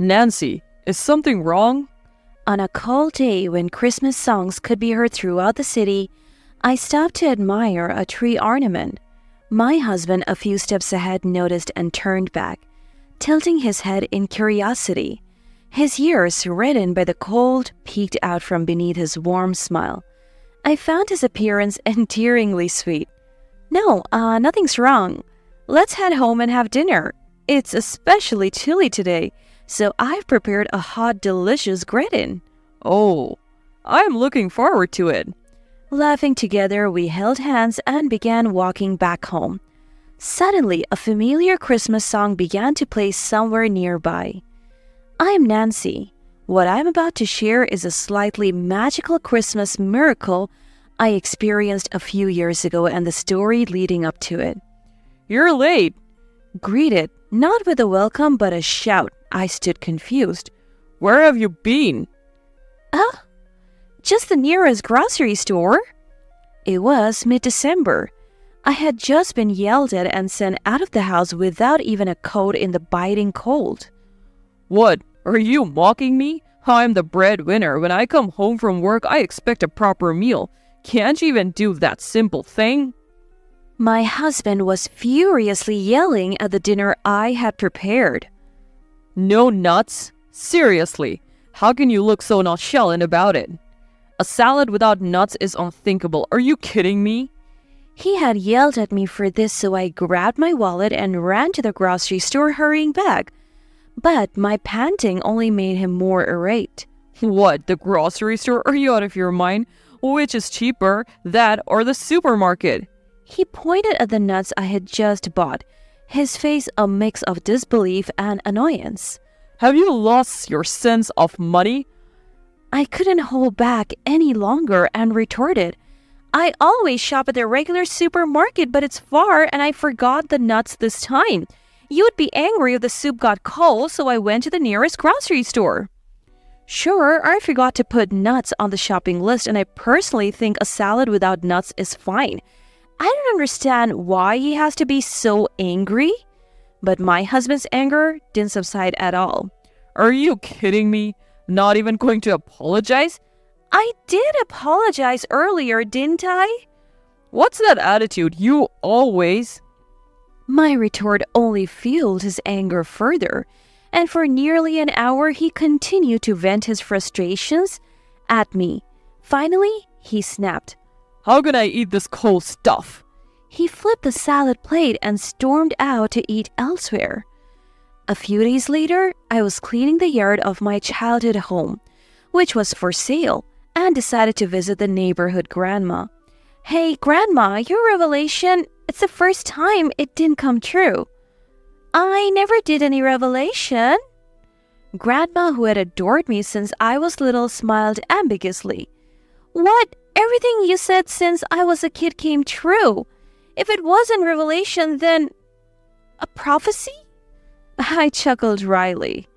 Nancy, is something wrong? On a cold day when Christmas songs could be heard throughout the city, I stopped to admire a tree ornament. My husband, a few steps ahead, noticed and turned back, tilting his head in curiosity. His ears, reddened by the cold, peeked out from beneath his warm smile. I found his appearance endearingly sweet. "No, nothing's wrong. Let's head home and have dinner. It's especially chilly today, so I've prepared a hot, delicious gratin." Oh, I'm looking forward to it. Laughing together, we held hands and began walking back home. Suddenly, a familiar Christmas song began to play somewhere nearby. I'm Nancy. What I'm about to share is a slightly magical Christmas miracle I experienced a few years ago and the story leading up to it. You're late. Greeted, not with a welcome but a shout, I stood confused. Where have you been? Just the nearest grocery store. It was mid-December. I had just been yelled at and sent out of the house without even a coat in the biting cold. What? Are you mocking me? I'm the breadwinner. When I come home from work, I expect a proper meal. Can't you even do that simple thing? My husband was furiously yelling at the dinner I had prepared. No nuts? Seriously, how can you look so nonchalant about it? A salad without nuts is unthinkable. Are you kidding me? He had yelled at me for this, so I grabbed my wallet and ran to the grocery store, hurrying back. But my panting only made him more irate. What, the grocery store? Are you out of your mind? Which is cheaper, that or the supermarket? He pointed at the nuts I had just bought, his face a mix of disbelief and annoyance. Have you lost your sense of money? I couldn't hold back any longer and retorted, "I always shop at the regular supermarket, but it's far and I forgot the nuts this time. You would be angry if the soup got cold, so I went to the nearest grocery store." Sure, I forgot to put nuts on the shopping list, and I personally think a salad without nuts is fine. I don't understand why he has to be so angry. But my husband's anger didn't subside at all. Are you kidding me? Not even going to apologize? I did apologize earlier, didn't I? What's that attitude? You always... My retort only fueled his anger further, and for nearly an hour he continued to vent his frustrations at me. Finally, he snapped. How can I eat this cold stuff? He flipped the salad plate and stormed out to eat elsewhere. A few days later, I was cleaning the yard of my childhood home, which was for sale, and decided to visit the neighborhood grandma. "Hey, Grandma, your revelation, it's the first time it didn't come true." "I never did any revelation." Grandma, who had adored me since I was little, smiled ambiguously. "What? Everything you said since I was a kid came true. If it wasn't revelation, then a prophecy?" I chuckled wryly.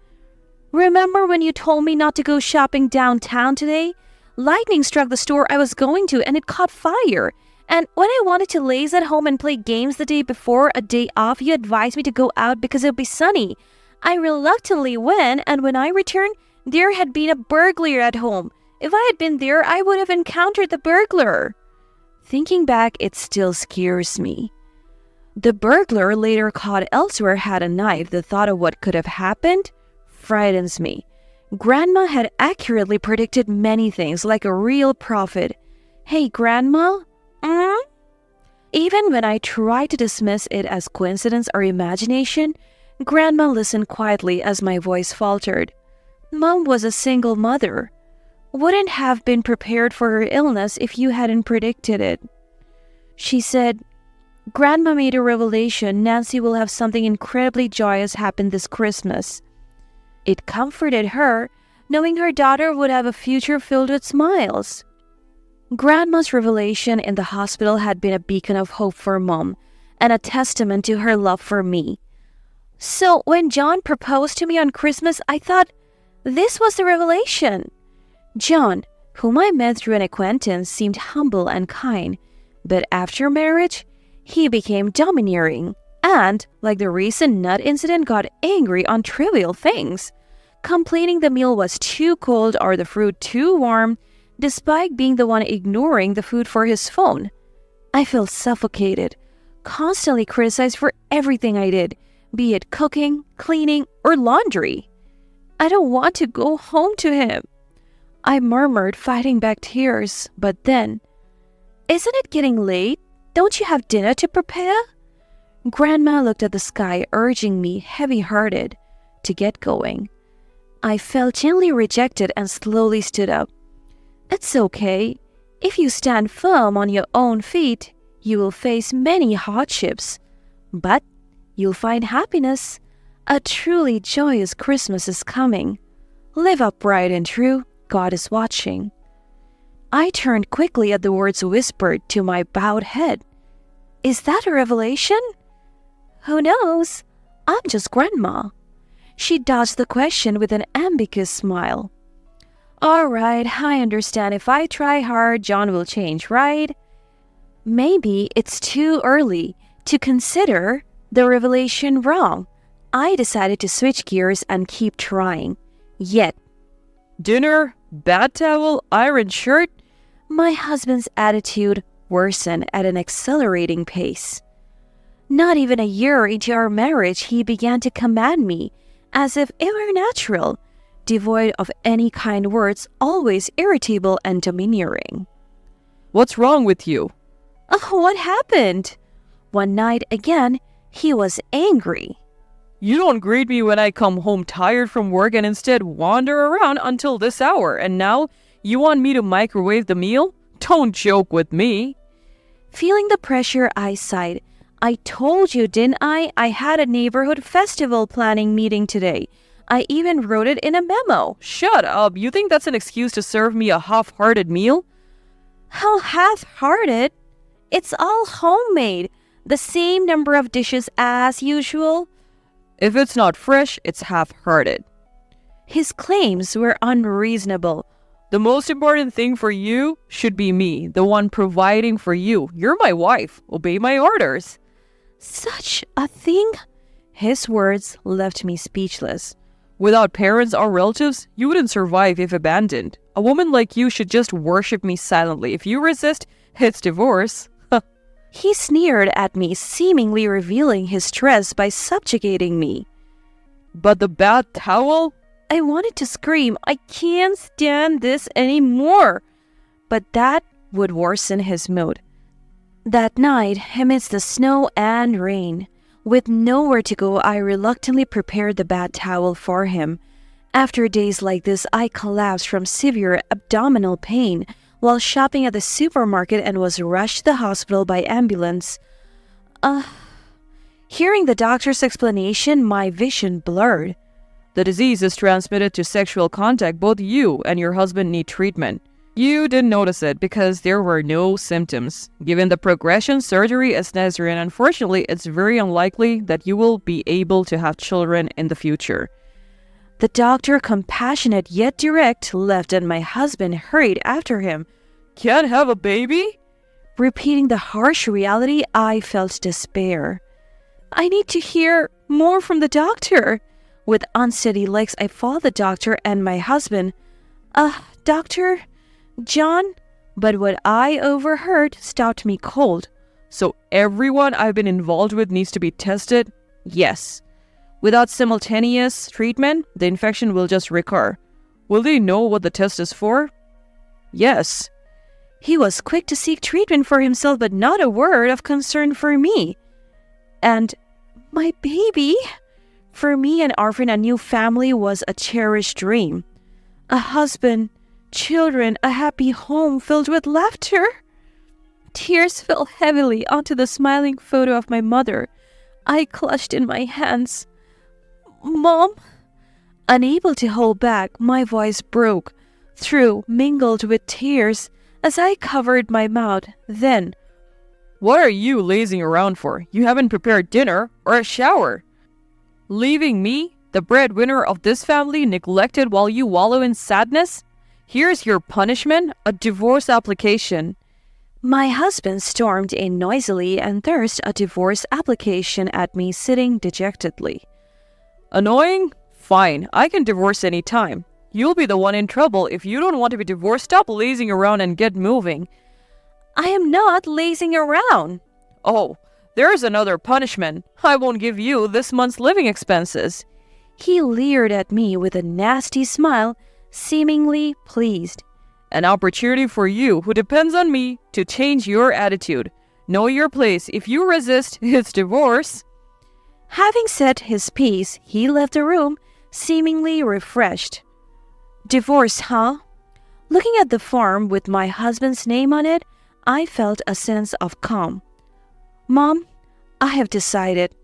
"Remember when you told me not to go shopping downtown today? Lightning struck the store I was going to and it caught fire. And when I wanted to laze at home and play games the day before a day off, you advised me to go out because it would be sunny. I reluctantly went, and when I returned, there had been a burglar at home. If I had been there, I would have encountered the burglar." Thinking back, it still scares me. The burglar, later caught elsewhere, had a knife. The thought of what could have happened frightens me. Grandma had accurately predicted many things, like a real prophet. "Hey, Grandma?" Even when I tried to dismiss it as coincidence or imagination, Grandma listened quietly as my voice faltered. "Mom was a single mother. Wouldn't have been prepared for her illness if you hadn't predicted it." She said, "Grandma made a revelation. Nancy will have something incredibly joyous happen this Christmas." It comforted her, knowing her daughter would have a future filled with smiles. Grandma's revelation in the hospital had been a beacon of hope for Mom, and a testament to her love for me. So when John proposed to me on Christmas, I thought this was the revelation. John, whom I met through an acquaintance, seemed humble and kind, but after marriage, he became domineering and, like the recent nut incident, got angry on trivial things. complaining the meal was too cold or the fruit too warm, despite being the one ignoring the food for his phone. I felt suffocated, constantly criticized for everything I did, be it cooking, cleaning, or laundry. I don't want to go home to him, I murmured, fighting back tears. But then, isn't it getting late? Don't you have dinner to prepare? Grandma looked at the sky, urging me, heavy-hearted, to get going. I felt gently rejected and slowly stood up. It's okay. If you stand firm on your own feet, you will face many hardships. But you'll find happiness. A truly joyous Christmas is coming. Live upright and true. God is watching. I turned quickly at the words whispered to my bowed head. Is that a revelation? Who knows? I'm just Grandma. She dodged the question with an ambiguous smile. All right, I understand. If I try hard, John will change, right? Maybe it's too early to consider the revelation wrong. I decided to switch gears and keep trying. Yet, Dinner, bath towel, iron shirt. My husband's attitude worsened at an accelerating pace. Not even a year into our marriage, he began to command me as if it were natural, devoid of any kind words, always irritable and domineering. What's wrong with you? Oh, what happened? One night again, he was angry. You don't greet me when I come home tired from work and instead wander around until this hour, and now you want me to microwave the meal? Don't joke with me. Feeling the pressure, I sighed. I told you, didn't I? I had a neighborhood festival planning meeting today. I even wrote it in a memo. Shut up. You think that's an excuse to serve me a half-hearted meal? How half-hearted? It's all homemade. The same number of dishes as usual. If it's not fresh, it's half-hearted. His claims were unreasonable. The most important thing for you should be me, the one providing for you. You're my wife. Obey my orders. Such a thing? His words left me speechless. Without parents or relatives, you wouldn't survive if abandoned. A woman like you should just worship me silently. If you resist, it's divorce. He sneered at me, seemingly revealing his stress by subjugating me. But the bath towel? I wanted to scream, I can't stand this anymore. But that would worsen his mood. That night, amidst the snow and rain, with nowhere to go, I reluctantly prepared the bath towel for him. After days like this, I collapsed from severe abdominal pain while shopping at the supermarket and was rushed to the hospital by ambulance. Hearing the doctor's explanation, my vision blurred. The disease is transmitted to sexual contact. Both you and your husband need treatment. You didn't notice it because there were no symptoms. Given the progression, surgery is necessary, and unfortunately, it's very unlikely that you will be able to have children in the future. The doctor, compassionate yet direct, left and my husband hurried after him. Can't have a baby? Repeating the harsh reality, I felt despair. I need to hear more from the doctor. With unsteady legs, I followed the doctor and my husband. Doctor, John? But what I overheard stopped me cold. So everyone I've been involved with needs to be tested? Yes. Without simultaneous treatment, the infection will just recur. Will they know what the test is for? Yes. He was quick to seek treatment for himself, but not a word of concern for me. And my baby? For me, an orphan, a new family was a cherished dream. A husband, children, a happy home filled with laughter. Tears fell heavily onto the smiling photo of my mother. I clutched in my hands. Mom? Unable to hold back, my voice broke through, mingled with tears, as I covered my mouth. Then, what are you lazing around for? You haven't prepared dinner or a shower. Leaving me, the breadwinner of this family, neglected while you wallow in sadness? Here's your punishment, a divorce application. My husband stormed in noisily and thrust a divorce application at me, sitting dejectedly. Annoying? Fine, I can divorce any time. You'll be the one in trouble. If you don't want to be divorced, stop lazing around and get moving. I am not lazing around. Oh, there's another punishment. I won't give you this month's living expenses. He leered at me with a nasty smile, seemingly pleased. An opportunity for you, who depends on me, to change your attitude. Know your place. If you resist, it's divorce. Having said his piece, he left the room, seemingly refreshed. Divorce, huh? Looking at the form with my husband's name on it, I felt a sense of calm. Mom, I have decided.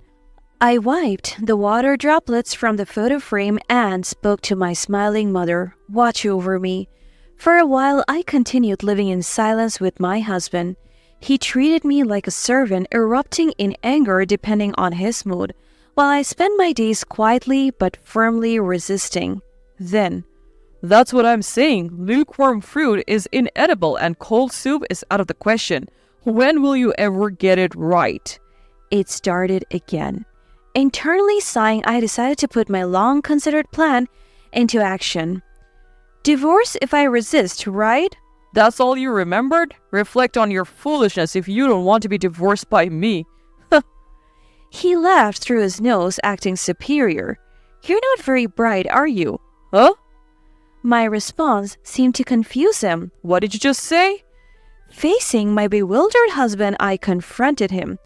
I wiped the water droplets from the photo frame and spoke to my smiling mother, watch over me. For a while, I continued living in silence with my husband. He treated me like a servant, erupting in anger depending on his mood, while I spent my days quietly but firmly resisting. Then, that's what I'm saying. Lukewarm fruit is inedible and cold soup is out of the question. When will you ever get it right? It started again. Internally sighing, I decided to put my long-considered plan into action. Divorce if I resist, right? That's all you remembered? Reflect on your foolishness if you don't want to be divorced by me. He laughed through his nose, acting superior. You're not very bright, are you? Huh? My response seemed to confuse him. What did you just say? Facing my bewildered husband, I confronted him.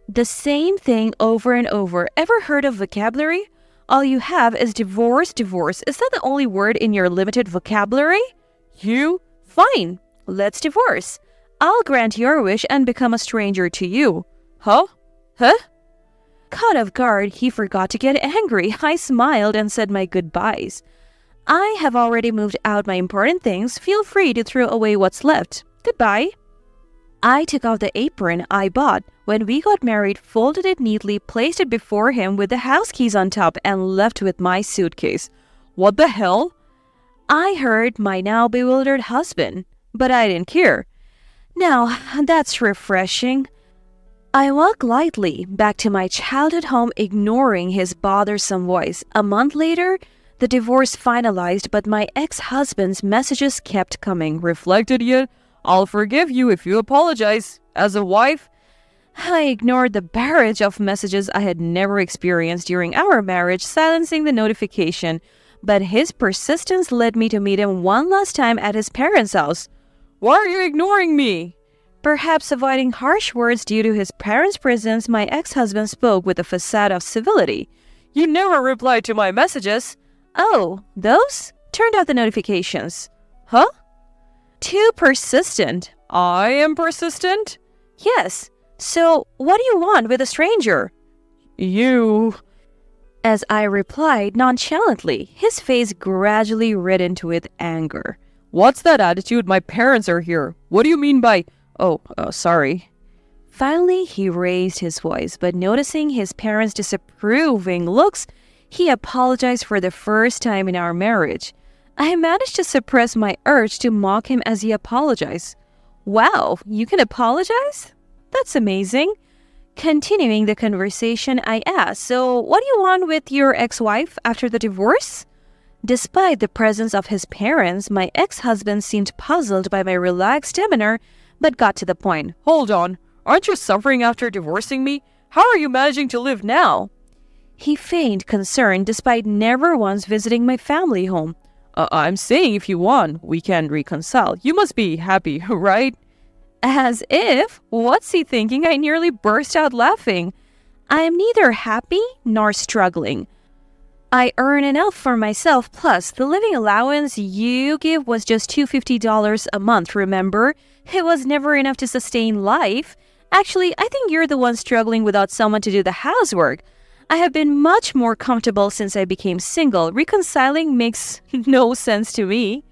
The same thing over and over. Ever heard of vocabulary? All you have is divorce, divorce. Is that the only word in your limited vocabulary? You? Fine. Let's divorce. I'll grant your wish and become a stranger to you. Huh? Caught off guard, he forgot to get angry. I smiled and said my goodbyes. I have already moved out my important things. Feel free to throw away what's left. Goodbye. I took off the apron I bought when we got married, folded it neatly, placed it before him with the house keys on top, and left with my suitcase. What the hell? I heard my now bewildered husband, but I didn't care. Now, that's refreshing. I walked lightly back to my childhood home, ignoring his bothersome voice. A month later, the divorce finalized, but my ex-husband's messages kept coming. Reflected yet? I'll forgive you if you apologize. As a wife, I ignored the barrage of messages I had never experienced during our marriage, silencing the notification. But his persistence led me to meet him one last time at his parents' house. Why are you ignoring me? Perhaps avoiding harsh words due to his parents' presence, my ex-husband spoke with a facade of civility. You never replied to my messages. Oh, those? Turned off the notifications. Huh? Too persistent. I am persistent? Yes. So, what do you want with a stranger? You... As I replied nonchalantly, his face gradually reddened with anger. What's that attitude? My parents are here. What do you mean by... Oh, sorry. Finally, he raised his voice, but noticing his parents' disapproving looks, he apologized for the first time in our marriage. I managed to suppress my urge to mock him as he apologized. Wow, you can apologize? That's amazing. Continuing the conversation, I asked, so what do you want with your ex-wife after the divorce? Despite the presence of his parents, my ex-husband seemed puzzled by my relaxed demeanor, but got to the point. Hold on, aren't you suffering after divorcing me? How are you managing to live now? He feigned concern despite never once visiting my family home. I'm saying if you want, we can reconcile. You must be happy, right? As if? What's he thinking? I nearly burst out laughing. I am neither happy nor struggling. I earn enough for myself, plus the living allowance you give was just $250 a month, remember? It was never enough to sustain life. Actually, I think you're the one struggling without someone to do the housework. I have been much more comfortable since I became single. Reconciling makes no sense to me.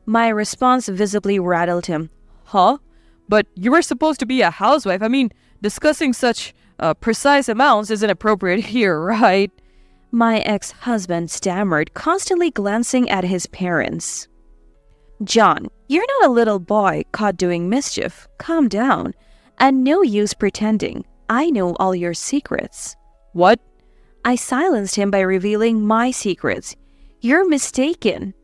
My response visibly rattled him. Huh? But you were supposed to be a housewife. I mean, discussing such precise amounts isn't appropriate here, right? My ex-husband stammered, constantly glancing at his parents. John, you're not a little boy caught doing mischief. Calm down. And no use pretending. I know all your secrets. What? I silenced him by revealing my secrets. You're mistaken.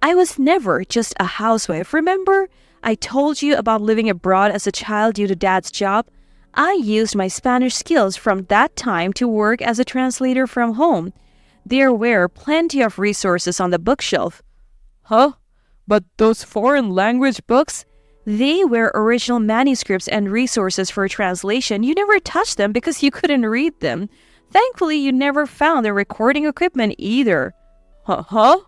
I was never just a housewife, remember? I told you about living abroad as a child due to Dad's job. I used my Spanish skills from that time to work as a translator from home. There were plenty of resources on the bookshelf. Huh? But those foreign language books? They were original manuscripts and resources for translation. You never touched them because you couldn't read them. Thankfully, you never found the recording equipment either. Huh?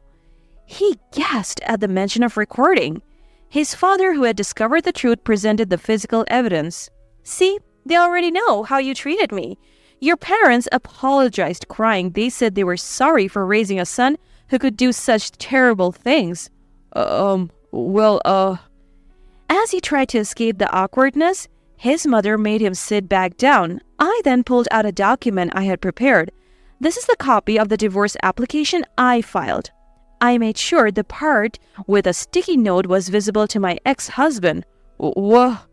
He gasped at the mention of recording. His father, who had discovered the truth, presented the physical evidence. See, they already know how you treated me. Your parents apologized, crying. They said they were sorry for raising a son who could do such terrible things. As he tried to escape the awkwardness, his mother made him sit back down. I then pulled out a document I had prepared. This is the copy of the divorce application I filed. I made sure the part with a sticky note was visible to my ex-husband. What?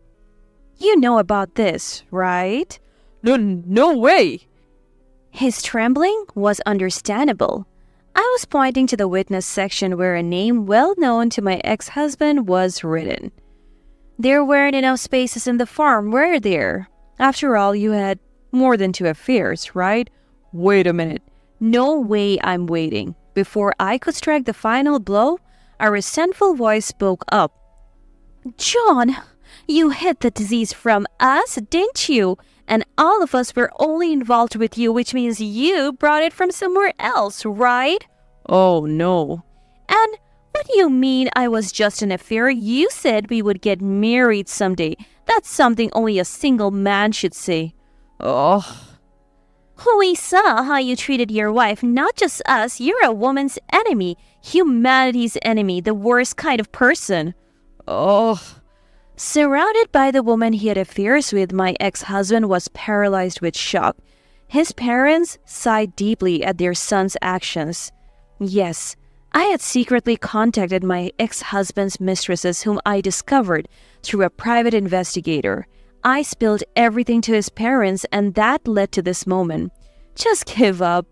You know about this, right? No way! His trembling was understandable. I was pointing to the witness section where a name well known to my ex-husband was written. There weren't enough spaces in the form, were there? After all, you had more than 2 affairs, right? Wait a minute. No way I'm waiting. Before I could strike the final blow, a resentful voice spoke up. John, you hid the disease from us, didn't you? And all of us were only involved with you, which means you brought it from somewhere else, right? Oh, no. And what do you mean I was just an affair? You said we would get married someday. That's something only a single man should say. Oh. We saw how you treated your wife, not just us. You're a woman's enemy, humanity's enemy, the worst kind of person. Oh. Surrounded by the woman he had affairs with, my ex-husband was paralyzed with shock. His parents sighed deeply at their son's actions. Yes, I had secretly contacted my ex-husband's mistresses, whom I discovered through a private investigator. I spilled everything to his parents, and that led to this moment. Just give up.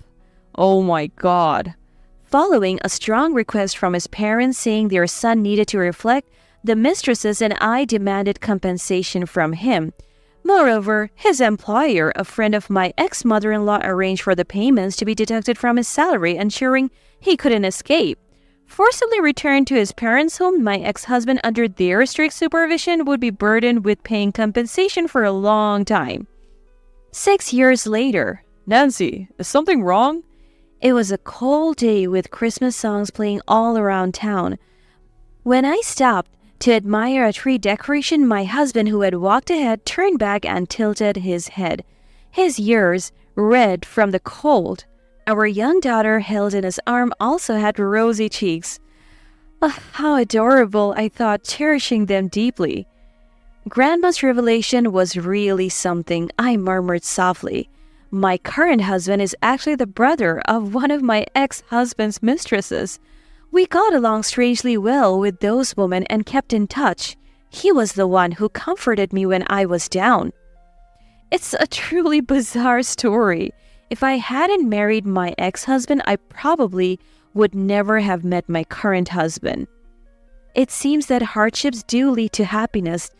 Oh my God. Following a strong request from his parents saying their son needed to reflect, the mistresses and I demanded compensation from him. Moreover, his employer, a friend of my ex-mother-in-law, arranged for the payments to be deducted from his salary, ensuring he couldn't escape. Forcibly returned to his parents' home, my ex-husband, under their strict supervision, would be burdened with paying compensation for a long time. 6 years later. Nancy, is something wrong? It was a cold day with Christmas songs playing all around town. When I stopped to admire a tree decoration, my husband, who had walked ahead, turned back and tilted his head. His ears, red from the cold. Our young daughter, held in his arm, also had rosy cheeks. Oh, how adorable, I thought, cherishing them deeply. Grandma's revelation was really something, I murmured softly. My current husband is actually the brother of one of my ex-husband's mistresses. We got along strangely well with those women and kept in touch. He was the one who comforted me when I was down. It's a truly bizarre story. If I hadn't married my ex-husband, I probably would never have met my current husband. It seems that hardships do lead to happiness,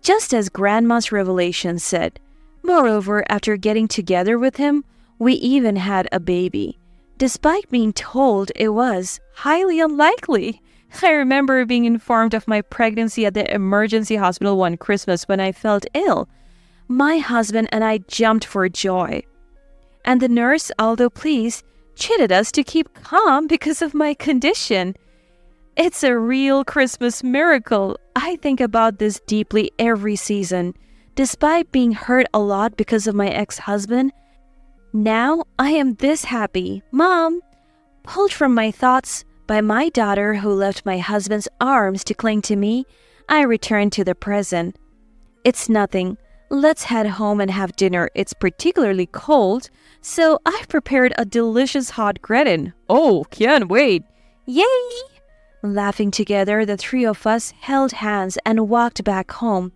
just as Grandma's revelation said. Moreover, after getting together with him, we even had a baby, despite being told it was highly unlikely. I remember being informed of my pregnancy at the emergency hospital one Christmas when I felt ill. My husband and I jumped for joy. And the nurse, although pleased, chided us to keep calm because of my condition. It's a real Christmas miracle. I think about this deeply every season. Despite being hurt a lot because of my ex-husband, now I am this happy. Mom! Pulled from my thoughts by my daughter, who left my husband's arms to cling to me, I returned to the present. It's nothing. Let's head home and have dinner. It's particularly cold, so I've prepared a delicious hot gratin. Oh, can't wait. Yay! Laughing together, the three of us held hands and walked back home.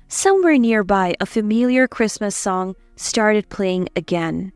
Somewhere nearby, a familiar Christmas song started playing again.